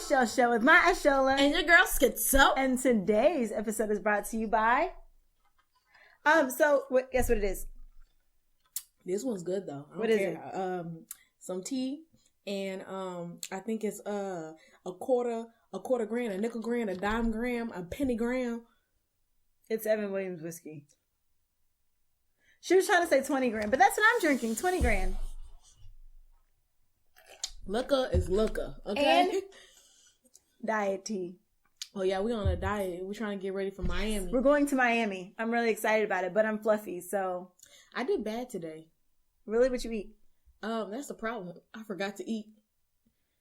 Bombshell Show with my Ashola and your girl Schizo. And today's episode is brought to you by guess what it is? This one's good though. What is it? Some tea, and I think it's a quarter gram, a nickel gram, a dime gram, a penny gram. It's Evan Williams whiskey. She was trying to say 20 grand, but that's what I'm drinking, 20 grand. Liquor is liquor, okay? And diet tea. Oh yeah, we on a diet. We're trying to get ready for Miami. We're going to Miami. I'm really excited about it, but I'm fluffy, so. I did bad today. Really? What you eat? That's the problem. I forgot to eat.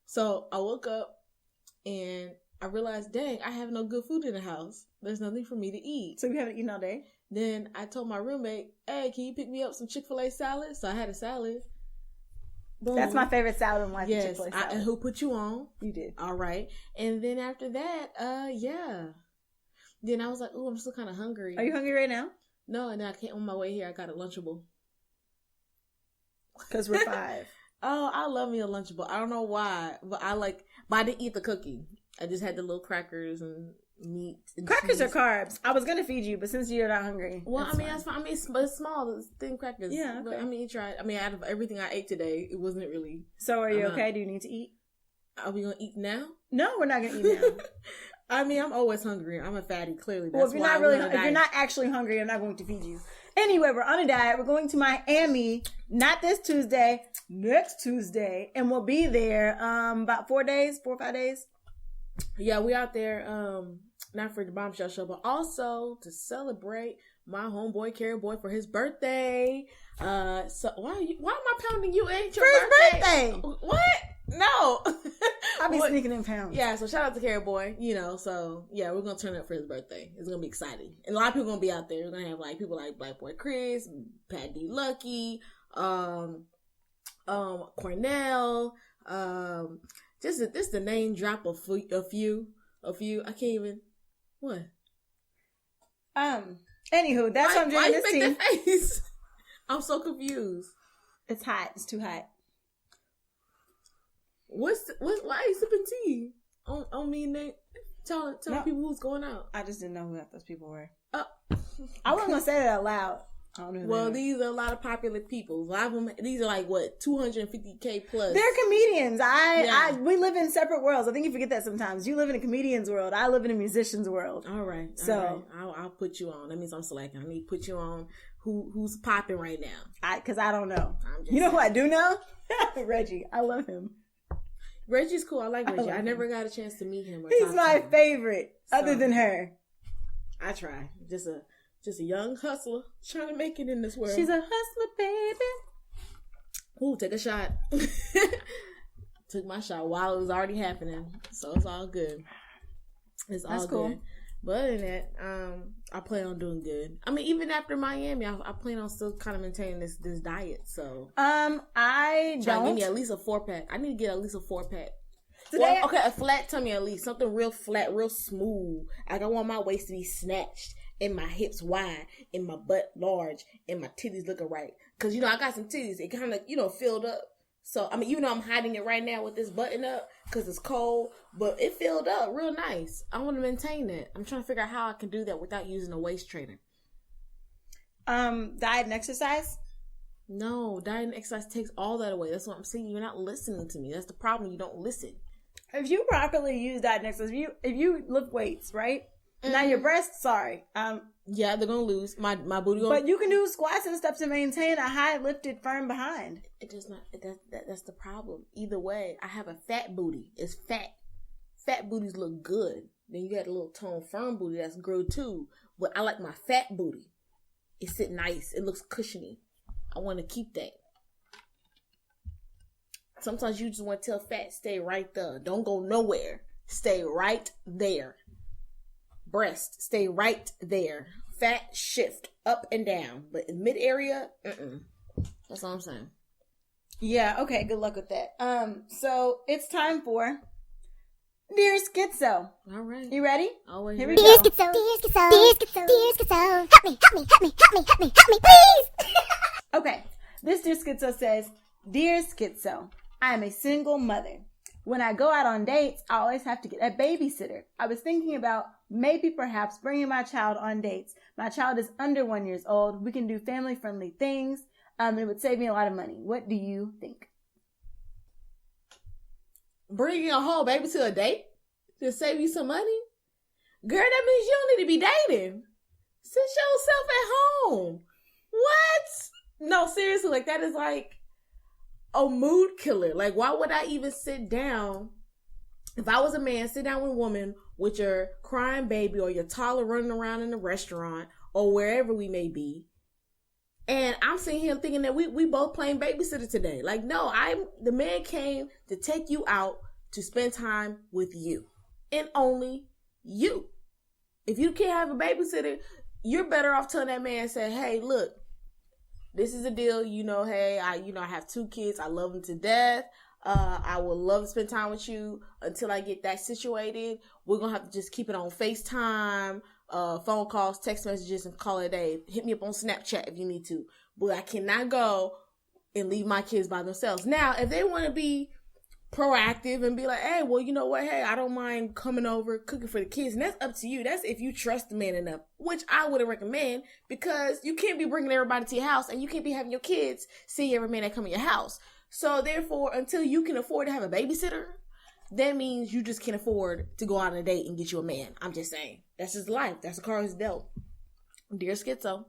So I woke up and I realized, dang, I have no good food in the house. There's nothing for me to eat. So you haven't eaten all day? Then I told my roommate, hey, can you pick me up some Chick-fil-A salad? So I had a salad. Boom. That's my favorite salad in life. Yes. Chick-fil-A salad. And who put you on? You did. All right. And then after that, yeah. Then I was like, oh, I'm still kind of hungry. Are you hungry right now? No, and then I came on my way here. I got a Lunchable. Because we're 5. Oh, I love me a Lunchable. I don't know why, but I didn't eat the cookie. I just had the little crackers and meat. And crackers cheese. are carbs. I was gonna feed you, but since you're not hungry, well, that's fine. I mean, it's small, it's thin crackers. Yeah, okay. But I mean, you tried. I mean, out of everything I ate today, it wasn't really. So, are you okay? Do you need to eat? Are we gonna eat now? No, we're not gonna eat now. I mean, I'm always hungry. I'm a fatty. Clearly, that's well, if you're why not if you're not actually hungry, I'm not going to feed you. Anyway, we're on a diet. We're going to Miami, not this Tuesday, next Tuesday, and we'll be there about 4 or 5 days. Yeah, we out there, not for the Bombshell Show, but also to celebrate my homeboy, Carrie Boy, for his birthday. So why am I pounding you? Ain't your birthday? What? No. I'll be sneaking in pounds. Yeah, so shout out to Carrie Boy, so yeah, we're gonna turn up for his birthday. It's gonna be exciting. And a lot of people gonna be out there. We're gonna have people like Black Boy Chris, Pat D Lucky, Cornell, just the name drop a few. I can't even. What? Anywho, that's what I'm doing. Why this you make team. that face? I'm so confused. It's hot. It's too hot. Why are you sipping tea? On me and Nate? Tell people who's going out. I just didn't know who those people were. I wasn't gonna say that out loud. I don't know who well, these are a lot of popular people. A lot of them. These are like what 250K plus. They're comedians. We live in separate worlds. I think you forget that sometimes. You live in a comedian's world. I live in a musician's world. All right. So I'll put you on. That means I'm selecting. I need to put you on. Who's popping right now? Because I don't know. You know who I do know? Reggie. I love him. Reggie's cool. I like Reggie. I never got a chance to meet him. He's my favorite, other than her. I try. Just a young hustler trying to make it in this world. She's a hustler, baby. Ooh, take a shot. Took my shot while it was already happening, so it's all good. It's all cool. good. But other than that, I plan on doing good. I mean, even after Miami, I plan on still kind of maintaining this diet. So, I don't. Give me at least a 4-pack. I need to get at least a 4-pack. Today, okay, a flat tummy at least. Something real flat, real smooth. Like I want my waist to be snatched and my hips wide and my butt large and my titties looking right. Because, I got some titties. It kind of, filled up. So, I mean, even though I'm hiding it right now with this button up because it's cold, but it filled up real nice. I want to maintain that. I'm trying to figure out how I can do that without using a waist trainer. Diet and exercise? No, diet and exercise takes all that away. That's what I'm saying. You're not listening to me. That's the problem. You don't listen. If you properly use diet and exercise, if you lift weights, right? Mm-hmm. Now your breasts, sorry. Yeah, they're gonna lose my booty. But you can do squats and stuff to maintain a high lifted firm behind. It does not. That's the problem. Either way, I have a fat booty. It's fat. Fat booties look good. Then you got a little toned firm booty that's good too. But I like my fat booty. It sit nice. It looks cushiony. I want to keep that. Sometimes you just want to tell fat, stay right there. Don't go nowhere. Stay right there. Breast, stay right there. Fat, shift up and down. But in mid area, That's all I'm saying. Yeah, okay, good luck with that. So it's time for Dear Schizo. All right. You ready? Always. Here we Dear go. Schizo, dear Schizo, dear Schizo, dear Schizo, help me, please. Okay, this Dear Schizo says, Dear Schizo, I am a single mother. When I go out on dates, I always have to get a babysitter. I was thinking about maybe perhaps bringing my child on dates. My child is under 1 year old. We can do family-friendly things. It would save me a lot of money. What do you think? Bringing a whole baby to a date to save you some money? Girl, that means you don't need to be dating. Sit yourself at home. What? No, seriously, like that is like a mood killer. Like, why would I even sit down? If I was a man, sit down with a woman with your crying baby or your toddler running around in the restaurant or wherever we may be. And I'm sitting here thinking that we both playing babysitter today. Like, no, the man came to take you out to spend time with you. And only you. If you can't have a babysitter, you're better off telling that man, say, hey, look, this is the deal. Hey, I have 2 kids. I love them to death. I would love to spend time with you until I get that situated. We're going to have to just keep it on FaceTime, phone calls, text messages, and call it a day. Hit me up on Snapchat if you need to. But I cannot go and leave my kids by themselves. Now, if they want to be proactive and be like, hey, well, you know what? Hey, I don't mind coming over, cooking for the kids. And that's up to you. That's if you trust the man enough, which I wouldn't recommend, because you can't be bringing everybody to your house and you can't be having your kids see every man that come in your house. So therefore, until you can afford to have a babysitter, that means you just can't afford to go out on a date and get you a man. I'm just saying. That's just life. That's the cards dealt. Dear Schizo.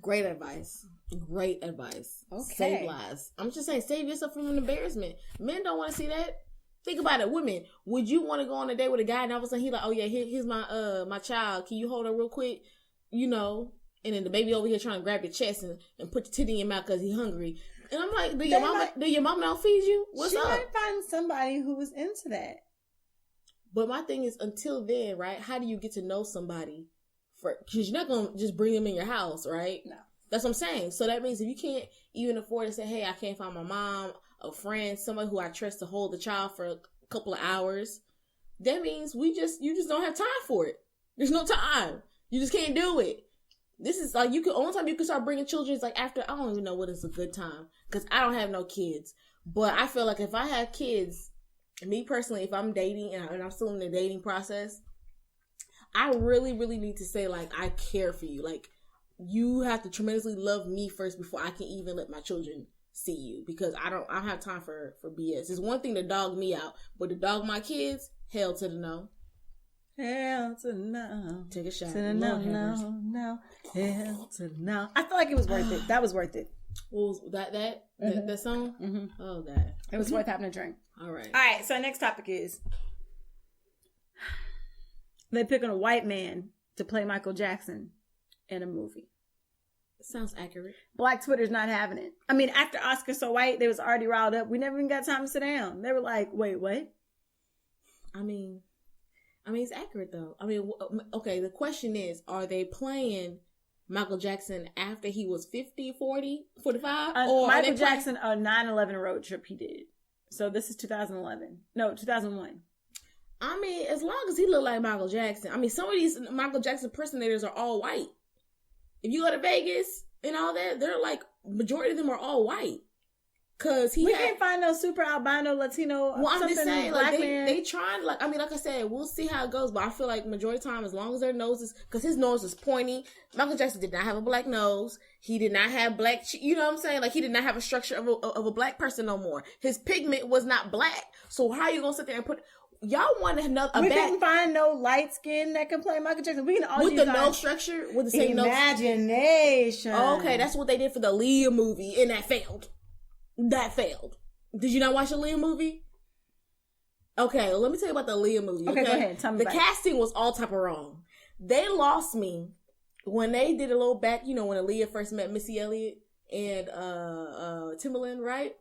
Great advice. Great advice. Okay. Save lives. I'm just saying, save yourself from an embarrassment. Men don't want to see that. Think about it. Women, would you want to go on a date with a guy and all of a sudden he's like, oh yeah, here's my child. Can you hold her real quick? And then the baby over here trying to grab your chest and put your titty in your mouth because he's hungry. And I'm like, do your mama not feed you? What's up? She might find somebody who was into that. But my thing is, until then, right? How do you get to know somebody? Because you're not going to just bring them in your house, right? No. That's what I'm saying. So that means if you can't even afford to say, hey, I can't find my mom, a friend, somebody who I trust to hold the child for a couple of hours, that means you just don't have time for it. There's no time. You just can't do it. This is like, only time you can start bringing children is like after, I don't even know what is a good time, because I don't have no kids. But I feel like if I have kids, me personally, if I'm dating and I'm still in the dating process, I really, really need to say, like, I care for you. Like, you have to tremendously love me first before I can even let my children see you, because I don't have time for BS. It's one thing to dog me out, but to dog my kids, hell to the no. Hell to the no. Take a shot. To the no. Hell to the no. I feel like it was worth it. That was worth it. What was that that song? Mm-hmm. Oh, God. It was worth having a drink. All right. All right, so next topic is they picking a white man to play Michael Jackson in a movie. Sounds accurate. Black Twitter's not having it. I mean, after Oscar So White, they was already riled up. We never even got time to sit down. They were like, wait, what? I mean, it's accurate, though. I mean, okay, the question is, are they playing Michael Jackson after he was 50, 40, 45? Or Michael Jackson, a 9/11 road trip he did. So this is 2011. No, 2001. I mean, as long as he looked like Michael Jackson. I mean, some of these Michael Jackson impersonators are all white. If you go to Vegas and all that, they're like, majority of them are all white. Cause we can't find no super albino Latino. Well, I'm just saying, like they trying, like, I mean, like I said, we'll see how it goes. But I feel like majority of the time, as long as their noses, because his nose is pointy. Michael Jackson did not have a black nose. He did not have black. You know what I'm saying? Like, he did not have a structure of a black person no more. His pigment was not black. So how you gonna sit there and put? Y'all want another? We couldn't find no light skin that can play Michael Jackson. We can all with the nose structure, with the same imagination. Oh, okay, that's what they did for the Leah movie, and that failed. That failed. Did you not watch the Leah movie? Okay, well, let me tell you about the Leah movie. Okay, go ahead. Tell me. The casting was all type of wrong. They lost me when they did a little back. You know, when Aaliyah first met Missy Elliott and Timbaland, right?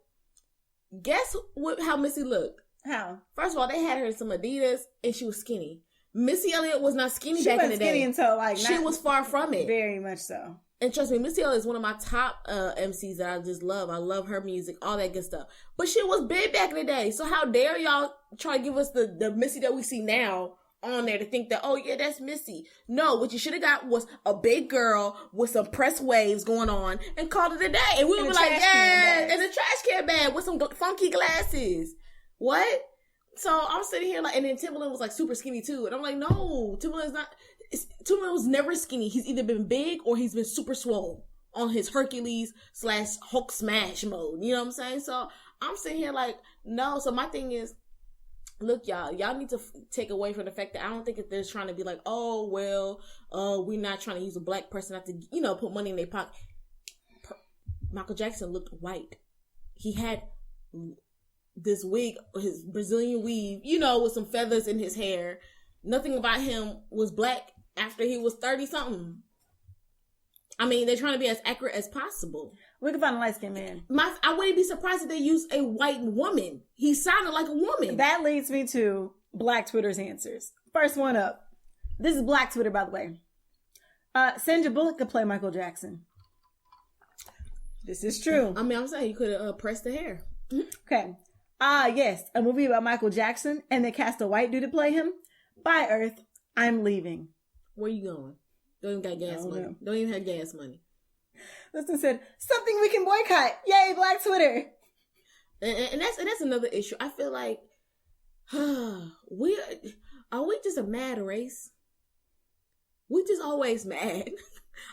Guess how Missy looked. How? First of all, they had her in some Adidas, and she was skinny. Missy Elliott was not skinny back in the day. She wasn't skinny until like. She was far from it. Very much so. And trust me, Missy Elliott is one of my top MCs that I just love. I love her music, all that good stuff. But she was big back in the day. So how dare y'all try to give us the Missy that we see now on there to think that, oh yeah, that's Missy. No, what you should have got was a big girl with some press waves going on and called it a day. And we would be like, yeah, and a trash can bag with some funky glasses. What? So I'm sitting here like, and then Timbaland was like super skinny too. And I'm like, no, Timbaland was never skinny. He's either been big or he's been super swole on his Hercules / Hulk smash mode. You know what I'm saying? So I'm sitting here like, no. So my thing is, look, y'all need to take away from the fact that I don't think that they're trying to be like, oh, well, we're not trying to use a black person not to, put money in their pocket. Michael Jackson looked white. He had this wig, his Brazilian weave, with some feathers in his hair. Nothing about him was black after he was 30-something. I mean, they're trying to be as accurate as possible. We can find a light-skinned man. I wouldn't be surprised if they used a white woman. He sounded like a woman. That leads me to Black Twitter's answers. First one up. This is Black Twitter, by the way. Sandra Bullock could play Michael Jackson. This is true. I mean, I'm saying you could have pressed the hair. Okay. Yes. A movie about Michael Jackson, and they cast a white dude to play him. Bye, Earth. I'm leaving. Where you going? Don't even got gas money. Know. Don't even have gas money. Listen, said, something we can boycott. Yay, Black Twitter. And that's another issue. I feel like, are we just a mad race? We just always mad.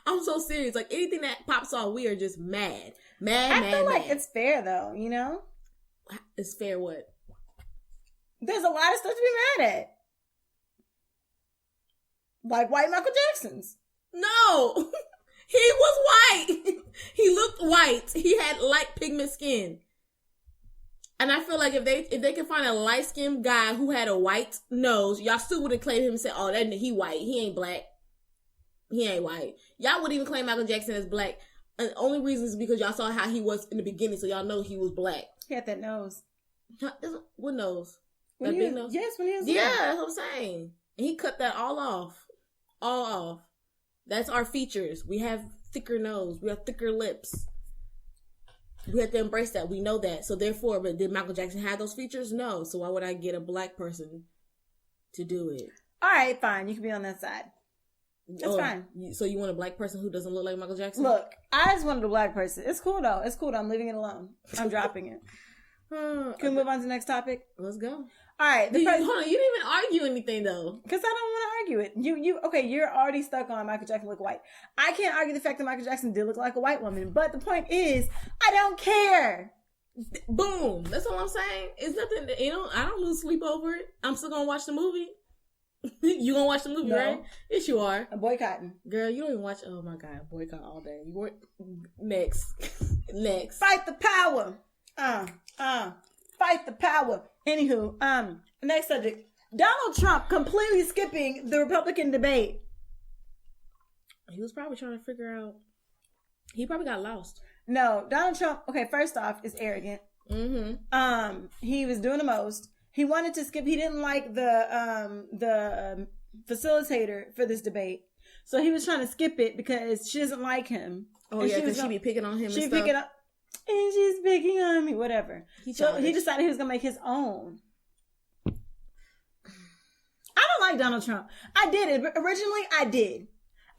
I'm so serious. Like, anything that pops off, we are just mad. I feel like it's fair, though, It's fair what? There's a lot of stuff to be mad at. Like white Michael Jackson's. No! He was white. He looked white. He had light pigment skin. And I feel like if they can find a light-skinned guy who had a white nose, y'all still wouldn't claim him and say, oh, that he white. He ain't black. He ain't white. Y'all wouldn't even claim Michael Jackson as black. And the only reason is because y'all saw how he was in the beginning, so y'all know he was black. He had that nose. What nose? That big nose? Yes, when he was Yeah, that's what I'm saying. And he cut that all off. All off. That's our features. We have thicker nose. We have thicker lips. We have to embrace that. We know that. So therefore, but did Michael Jackson have those features? No. So why would I get a black person to do it? All right, fine. You can be on that side. That's fine. So you want a black person who doesn't look like Michael Jackson? Look, I just wanted a black person. It's cool though. I'm leaving it alone. I'm dropping it. Can we move on to the next topic? Let's go. All right. Hold on. You didn't even argue anything though. Because I don't want to argue it. Okay, you're already stuck on Michael Jackson look white. I can't argue the fact that Michael Jackson did look like a white woman. But the point is, I don't care. Boom. That's all I'm saying. It's nothing, I don't lose sleep over it. I'm still going to watch the movie. You gonna watch the movie, no. Right? Yes, you are. I'm boycotting. Girl, you don't even watch. Oh my God, boycott all day. Next. Fight the power. Fight the power. Anywho, next subject. Donald Trump completely skipping the Republican debate. He was probably trying to figure out. He probably got lost. No, Donald Trump. Okay, first off, is arrogant. Mm-hmm. He was doing the most. He wanted to skip. He didn't like the facilitator for this debate, so he was trying to skip it because she doesn't like him. Oh yeah, because she be picking on him. She's picking up, and she's picking on me. Whatever. So he decided he was gonna make his own. I don't like Donald Trump. I did it originally. I did,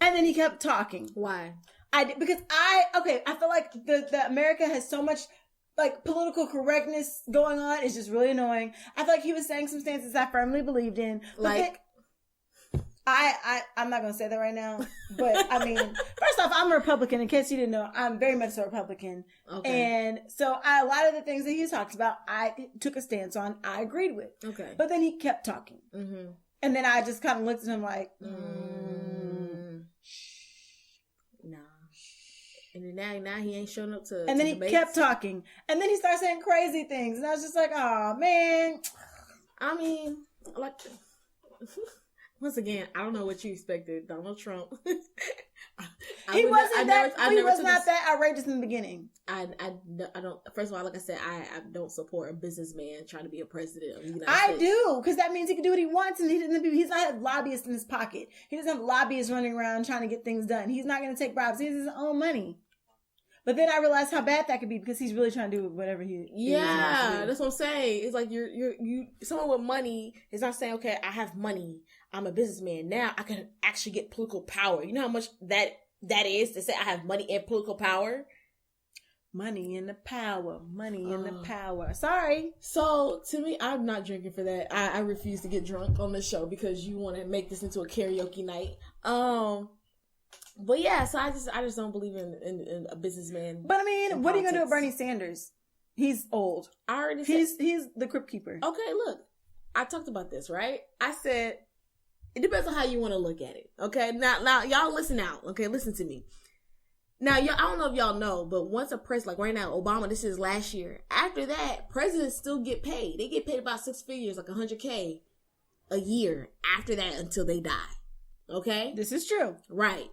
and then he kept talking. Why? I did because I feel like the America has so much. Like, political correctness going on is just really annoying. I feel like he was saying some stances I firmly believed in. Like I'm not going to say that right now. But, I mean, first off, I'm a Republican. In case you didn't know, I'm very much so a Republican. Okay. And so a lot of the things that he talked about, I took a stance on. I agreed with. Okay. But then he kept talking. Mm-hmm. And then I just kind of looked at him like, And then now he ain't showing up to. And then he kept talking. And then he started saying crazy things. And I was just like, oh, man. I mean, like, once again, I don't know what you expected. Donald Trump. He was not that outrageous in the beginning. I don't. First of all, like I said, I don't support a businessman trying to be a president of the United States. I do, because that means he can do what he wants, and he's not have lobbyists in his pocket. He doesn't have lobbyists running around trying to get things done. He's not going to take bribes. He has his own money. But then I realized how bad that could be because he's really trying to do whatever he. Yeah, that's what I'm saying. It's like you someone with money is not saying, okay, I have money. I'm a businessman. Now I can actually get political power. You know how much that is to say I have money and political power? Money and the power. Money and the power. Sorry. So, to me, I'm not drinking for that. I refuse to get drunk on this show because you want to make this into a karaoke night. But yeah, so I just don't believe in a businessman. But I mean, what are you going to do with Bernie Sanders? He's old. I already said. He's the crypt keeper. Okay, look. I talked about this, right? I said, it depends on how you want to look at it. Okay? Now, y'all listen out. Okay? Listen to me. Now, I don't know if y'all know, but once a president, like right now, Obama, this is last year. After that, presidents still get paid. They get paid about 6 figures, like $100K a year after that until they die. Okay? This is true. Right.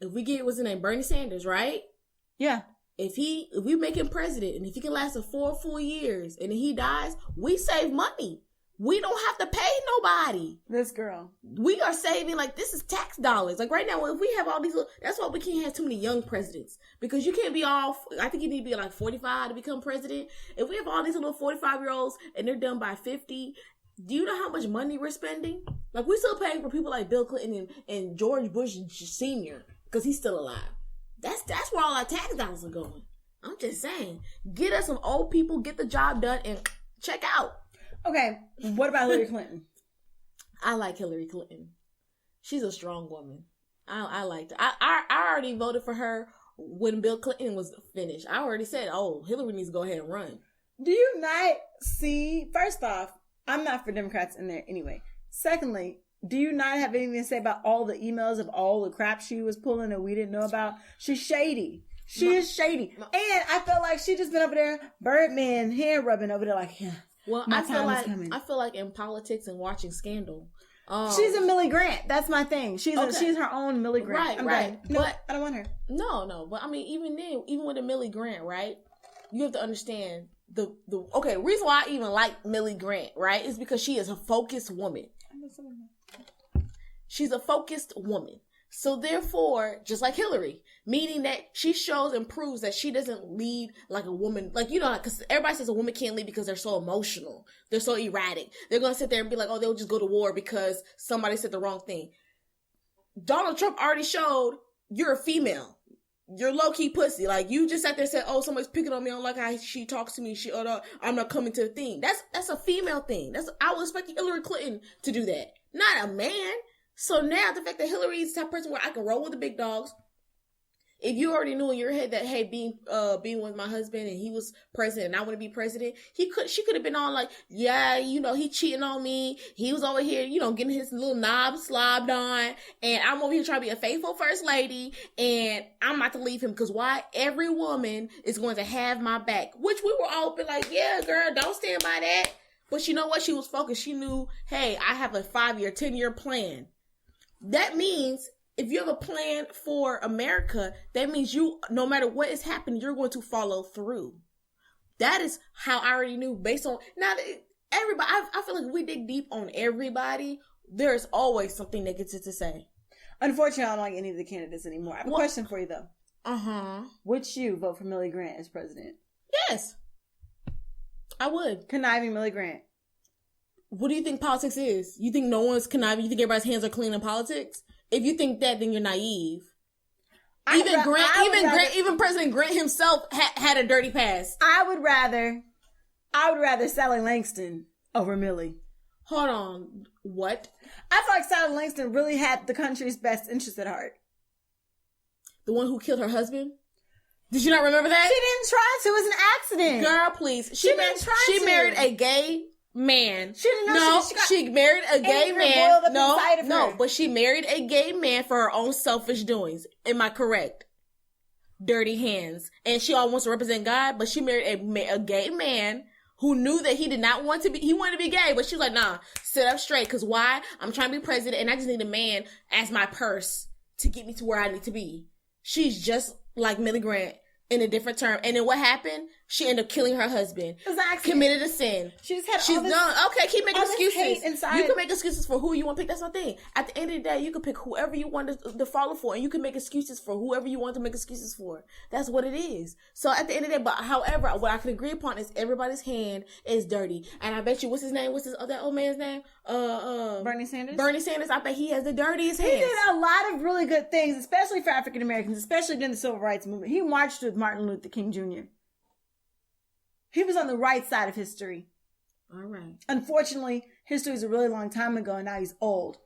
If we get, what's his name? Bernie Sanders, right? Yeah. If we make him president and if he can last 4 full years and then he dies, we save money. We don't have to pay nobody. This girl. We are saving, like, this is tax dollars. Like, right now, if we have all these, that's why we can't have too many young presidents. Because you can't be I think you need to be like 45 to become president. If we have all these little 45-year-olds and they're done by 50, do you know how much money we're spending? Like, we're still paying for people like Bill Clinton and George Bush Sr. because he's still alive. That's where all our tax dollars are going. I'm just saying. Get us some old people, get the job done, and check out. Okay, what about Hillary Clinton? I like Hillary Clinton. She's a strong woman. I liked her. I already voted for her when Bill Clinton was finished. I already said, Hillary needs to go ahead and run. Do you not see, first off, I'm not for Democrats in there anyway. Secondly, do you not have anything to say about all the emails of all the crap she was pulling that we didn't know about? She's shady. She is shady. And I feel like she just been over there, Birdman, hand rubbing over there like, yeah. Well, I feel like in politics and watching Scandal, she's a Millie Grant. That's my thing. She's her own Millie Grant. Right. No, I don't want her. No. But I mean, even with a Millie Grant, right? You have to understand the reason why I even like Millie Grant, right, is because she is a focused woman. She's a focused woman. So therefore, just like Hillary, meaning that she shows and proves that she doesn't lead like a woman, like, because everybody says a woman can't lead because they're so emotional. They're so erratic. They're going to sit there and be like, they'll just go to war because somebody said the wrong thing. Donald Trump already showed you're a female. You're low-key pussy. Like, you just sat there and said, somebody's picking on me. I don't like how she talks to me. I'm not coming to the thing. That's a female thing. I would expect Hillary Clinton to do that. Not a man. So now the fact that Hillary is the type of person where I can roll with the big dogs. If you already knew in your head that, hey, being with my husband and he was president and I want to be president, she could have been on like, yeah, he cheating on me. He was over here, getting his little knob slobbed on, and I'm over here trying to be a faithful first lady, and I'm about to leave him because why? Every woman is going to have my back, which we were all be like, yeah, girl, don't stand by that. But you know what? She was focused. She knew, hey, I have a 5-year, 10-year plan. That means if you have a plan for America, that means no matter what is happening, you're going to follow through. That is how I already knew based on, now everybody, I feel like if we dig deep on everybody, there's always something negative to say. Unfortunately, I don't like any of the candidates anymore. I have a question for you though. Uh-huh. Would you vote for Millie Grant as president? Yes. I would. Conniving Millie Grant. What do you think politics is? You think no one's conniving? You think everybody's hands are clean in politics? If you think that, then you're naive. Even President Grant himself had a dirty past. I would rather Sally Langston over Millie. Hold on. What? I feel like Sally Langston really had the country's best interest at heart. The one who killed her husband? Did you not remember that? She didn't try to. It was an accident. Girl, please. She married a gay man. She didn't know. She married a gay man. No, but she married a gay man for her own selfish doings. Am I correct? Dirty hands. And she all wants to represent God, but she married a gay man who knew that he did not want to be, he wanted to be gay, but she was like, nah, sit up straight. Cause why? I'm trying to be president and I just need a man as my purse to get me to where I need to be. She's just like Millie Grant in a different term. And then what happened? She ended up killing her husband. Exactly. Committed a sin. She's done. Okay, keep making excuses. Inside. You can make excuses for who you want to pick. That's my thing. At the end of the day, you can pick whoever you want to follow for, and you can make excuses for whoever you want to make excuses for. That's what it is. So at the end of the day, but however, what I can agree upon is everybody's hand is dirty. And I bet you, what's his name? What's that old man's name? Bernie Sanders. Bernie Sanders. I bet he has the dirtiest hands. He did a lot of really good things, especially for African Americans, especially during the Civil Rights Movement. He marched with Martin Luther King Jr. He was on the right side of history. All right. Unfortunately, history is a really long time ago, and now he's old.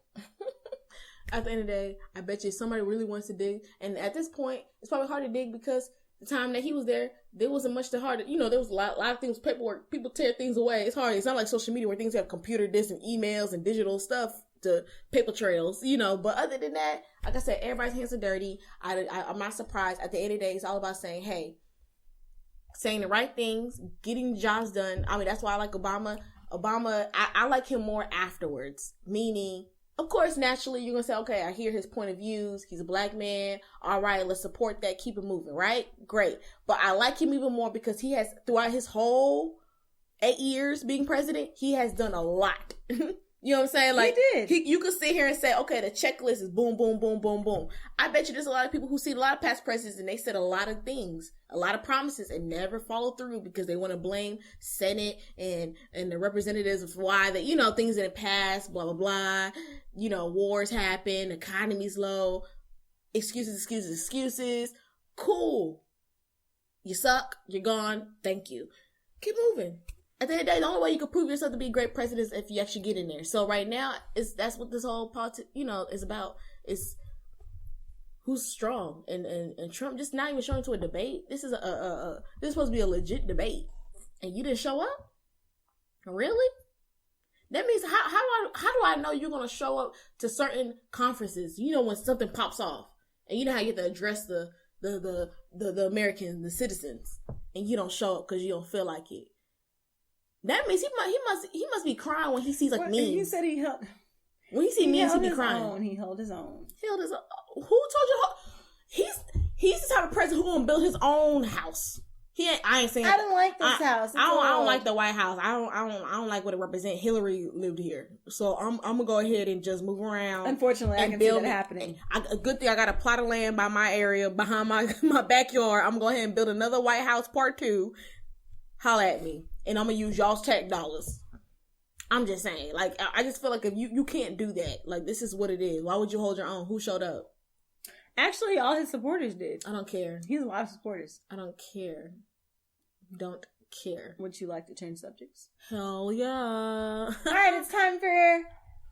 At the end of the day, I bet you somebody really wants to dig. And at this point, it's probably hard to dig because the time that he was there wasn't much to hard. There was a lot of things, paperwork. People tear things away. It's hard. It's not like social media where things have computer disks and emails and digital stuff to paper trails, But other than that, like I said, everybody's hands are dirty. I'm not surprised. At the end of the day, it's all about saying, hey, saying the right things, getting jobs done. I mean, that's why I like Obama. I like him more afterwards. Meaning, of course, naturally, you're going to say, okay, I hear his point of views. He's a black man. All right, let's support that. Keep it moving, right? Great. But I like him even more because he has, throughout his whole 8 years being president, he has done a lot. You know what I'm saying? Like, he did. You could sit here and say, okay, the checklist is boom, boom, boom, boom, boom. I bet you there's a lot of people who see a lot of past presidents and they said a lot of things, a lot of promises and never follow through because they want to blame Senate and the representatives of why that, things didn't pass, blah, blah, blah. Wars happen, economy's low, excuses. Cool. You suck. You're gone. Thank you. Keep moving. At the end of the day, the only way you can prove yourself to be a great president is if you actually get in there. So right now, that's what this whole politics, is about. Is who's strong, and Trump just not even showing to a debate. This is this is supposed to be a legit debate, and you didn't show up. Really? That means how do I know you're gonna show up to certain conferences? When something pops off, and how you have to address the Americans, the citizens, and you don't show up because you don't feel like it. That means he must be crying when he sees memes. He said he held. When he sees memes, he be crying. He held his own. Who told you? He's the type of president who gonna build his own house. I ain't saying. I don't like this house. I don't like the White House. I don't like what it represents. Hillary lived here, so I'm gonna go ahead and just move around. Unfortunately, I can see that happening. A good thing I got a plot of land by my area behind my backyard. I'm gonna go ahead and build another White House Part 2. Holla at me. And I'm going to use y'all's tax dollars. I'm just saying. Like, I just feel like if you can't do that. Like, this is what it is. Why would you hold your own? Who showed up? Actually, all his supporters did. I don't care. He has a lot of supporters. I don't care. Don't care. Would you like to change subjects? Hell yeah. All right, it's time for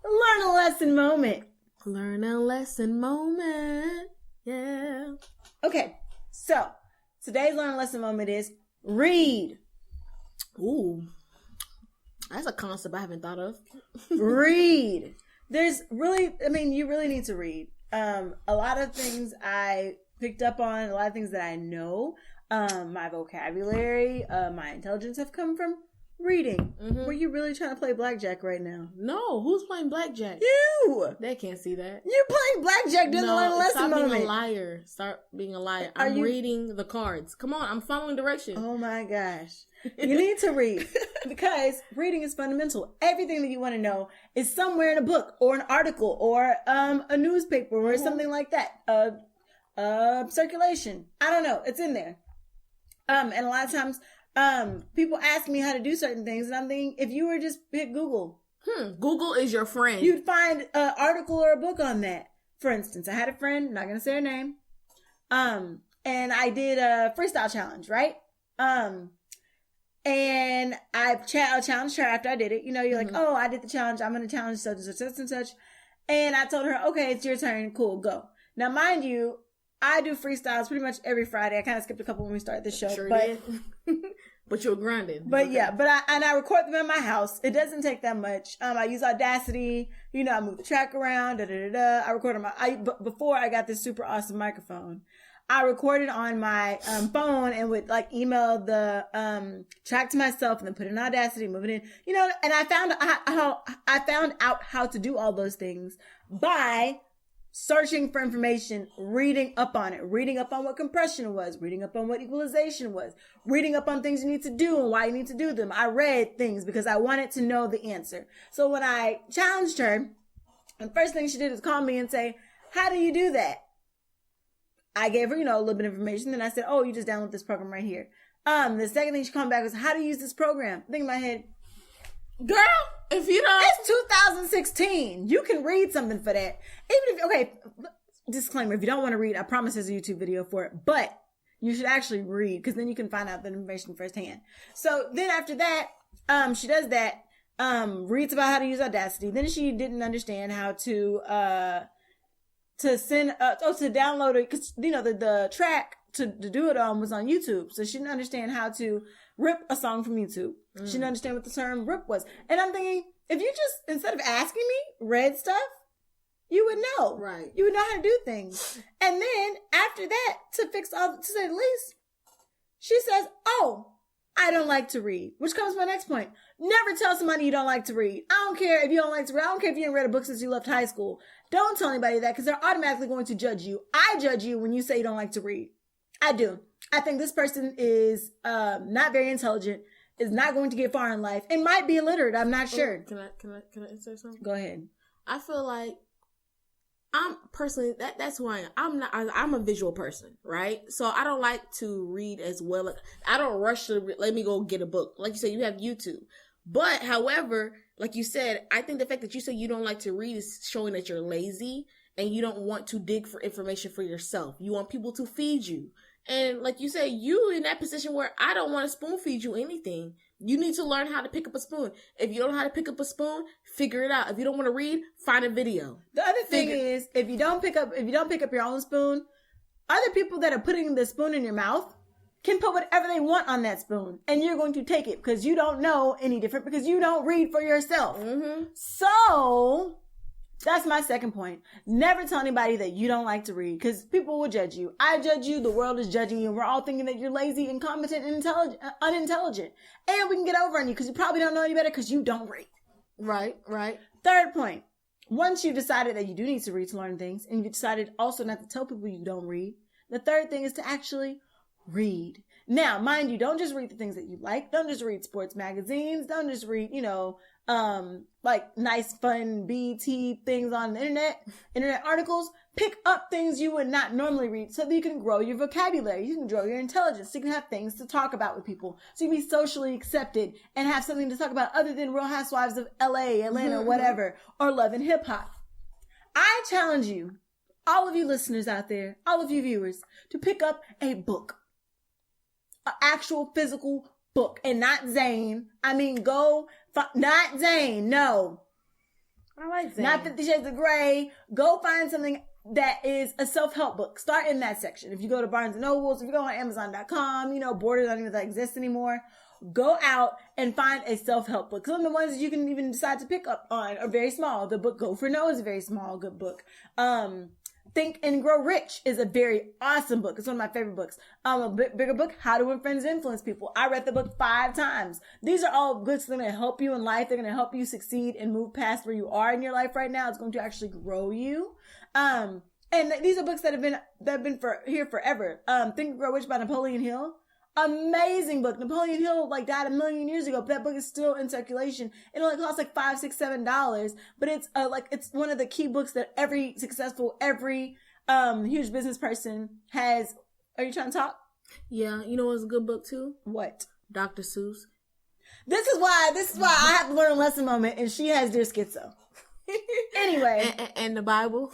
Learn a Lesson moment. Learn a lesson moment. Yeah. Okay, so today's Learn a Lesson moment is read. Ooh, that's a concept I haven't thought of. Read. You really need to read. A lot of things I picked up on, a lot of things that I know, my vocabulary, my intelligence have come from reading. Mm-hmm. Were you really trying to play blackjack right now? No, who's playing blackjack? You! They can't see that. You're playing blackjack during the Learn a Lesson moment. Stop being a liar. Start being a liar. I'm reading the cards. Come on, I'm following directions. Oh my gosh. You need to read because reading is fundamental. Everything that you want to know is somewhere in a book or an article or a newspaper or something like that. Circulation. I don't know. It's in there. And a lot of times, people ask me how to do certain things, and I'm thinking, if you were just hit Google. Google is your friend. You'd find an article or a book on that. For instance, I had a friend, not going to say her name, and I did a freestyle challenge, right? And I challenged her after I did it. You're like, oh, I did the challenge. I'm going to challenge such and such, such and such. And I told her, okay, it's your turn. Cool, go. Now, mind you, I do freestyles pretty much every Friday. I kind of skipped a couple when we started the show. Sure did. But you're grinding. But okay. Yeah, I record them in my house. It doesn't take that much. I use Audacity. I move the track around. I record on before I got this super awesome microphone. I recorded on my phone and would email the track to myself and then put it in Audacity, move it in, and I found out how to do all those things by searching for information, reading up on it, reading up on what compression was, reading up on what equalization was, reading up on things you need to do and why you need to do them. I read things because I wanted to know the answer. So when I challenged her, the first thing she did is call me and say, how do you do that? I gave her, a little bit of information. Then I said, oh, you just download this program right here. The second thing she called back was, how do you use this program? Think in my head, girl, if you don't. It's 2016. You can read something for that. Even if, okay, disclaimer, if you don't want to read, I promise there's a YouTube video for it, but you should actually read because then you can find out the information firsthand. So then after that, she does that, reads about how to use Audacity. Then she didn't understand how to download it because, the track to do it on was on YouTube. So she didn't understand how to rip a song from YouTube. She didn't understand what the term rip was. And I'm thinking, if you just, instead of asking me, read stuff, you would know. Right. You would know how to do things. And then after that, to say the least, she says, oh, I don't like to read, which comes to my next point. Never tell somebody you don't like to read. I don't care if you don't like to read. I don't care if you haven't read a book since you left high school. Don't tell anybody that because they're automatically going to judge you. I judge you when you say you don't like to read. I do. I think this person is not very intelligent, is not going to get far in life, and might be illiterate. I'm not sure. Can I insert something? Go ahead. I feel like I'm personally that's who I am. I'm a visual person, right? So I don't like to read as well. I don't rush to let me go get a book. Like you said, you have YouTube. But however, like you said, I think the fact that you say you don't like to read is showing that you're lazy and you don't want to dig for information for yourself. You want people to feed you. And like you say, you in that position where I don't want to spoon feed you anything. You need to learn how to pick up a spoon. If you don't know how to pick up a spoon, figure it out. If you don't want to read, find a video. The other thing is, if you don't pick up your own spoon, other people that are putting the spoon in your mouth can put whatever they want on that spoon, and you're going to take it because you don't know any different because you don't read for yourself. Mm-hmm. So that's my second point. Never tell anybody that you don't like to read because people will judge you. I judge you. The world is judging you. We're all thinking that you're lazy, incompetent, and unintelligent. And we can get over on you because you probably don't know any better because you don't read. Right. Third point. Once you've decided that you do need to read to learn things and you've decided also not to tell people you don't read, the third thing is to actually read. Now, mind you, don't just read the things that you like. Don't just read sports magazines. Don't just read, like nice, fun BT things on the internet articles. Pick up things you would not normally read so that you can grow your vocabulary. You can grow your intelligence. So you can have things to talk about with people. So you can be socially accepted and have something to talk about other than Real Housewives of LA, Atlanta, whatever, or Love and Hip Hop. I challenge you, all of you listeners out there, all of you viewers, to pick up a book. An actual physical book. And not Zane. I mean, not Zane, no. I like Zane. Not 50 Shades of Grey. Go find something that is a self-help book. Start in that section. If you go to Barnes & Nobles, if you go on Amazon.com, Borders don't even exist anymore. Go out and find a self-help book. Some of the ones that you can even decide to pick up on are very small. The book Go For No is a very small, good book. Think and Grow Rich is a very awesome book. It's one of my favorite books. A bigger book, How to Win Friends and Influence People. I read the book 5 times. These are all books that are going to help you in life. They're going to help you succeed and move past where you are in your life right now. It's going to actually grow you. And these are books that have been here forever. Think and Grow Rich by Napoleon Hill. Amazing book. Napoleon Hill died 1 million years ago, but that book is still in circulation. It only costs $5, $6, $7, but it's it's one of the key books that every huge business person has. Are you trying to talk? Yeah, you know what's a good book too? What? Dr. Seuss. This is why I have to learn a lesson moment, and she has Dear Schizo. Anyway, and the Bible.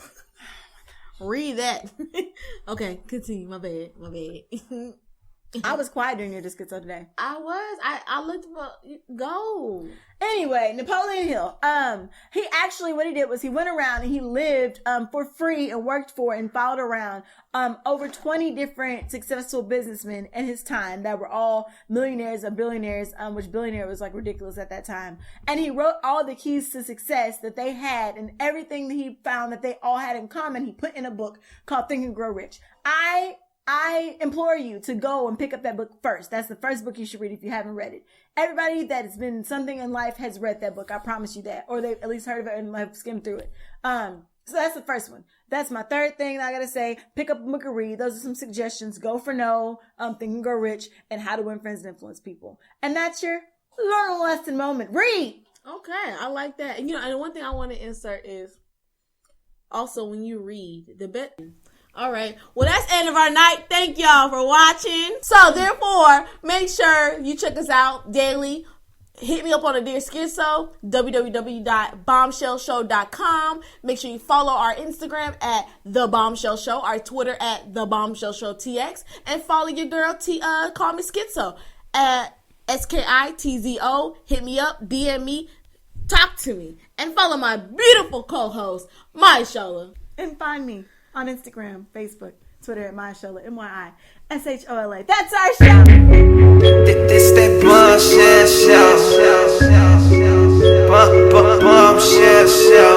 Read that. Okay, continue. My bad. I was quiet during your Schizo today. I looked for go. Anyway, Napoleon Hill. He actually, what he did was he went around and he lived for free and worked for and followed around over 20 different successful businessmen in his time that were all millionaires or billionaires, which billionaire was ridiculous at that time. And he wrote all the keys to success that they had and everything that he found that they all had in common. He put in a book called Think and Grow Rich. I implore you to go and pick up that book first. That's the first book you should read if you haven't read it. Everybody that has been something in life has read that book. I promise you that. Or they've at least heard of it and have skimmed through it. So that's the first one. That's my third thing I gotta say. Pick up a book and read. Those are some suggestions. Go for No, Think and Grow Rich, and How to Win Friends and Influence People. And that's your learn a lesson moment. Read. Okay, I like that. And and one thing I want to insert is also when you read the bit. All right. Well, that's the end of our night. Thank y'all for watching. So therefore, make sure you check us out daily. Hit me up on the Dear Schizo, www.bombshellshow.com. Make sure you follow our Instagram at The Bombshell Show, our Twitter at The Bombshell Show TX, and follow your girl, Call Me Schizo, at SKITZO. Hit me up, DM me, talk to me, and follow my beautiful co-host, Maya Shola. And find me on Instagram, Facebook, Twitter at Maya Shola, MYISHOLA. That's our show. This that Bombshell show. Bombshell show.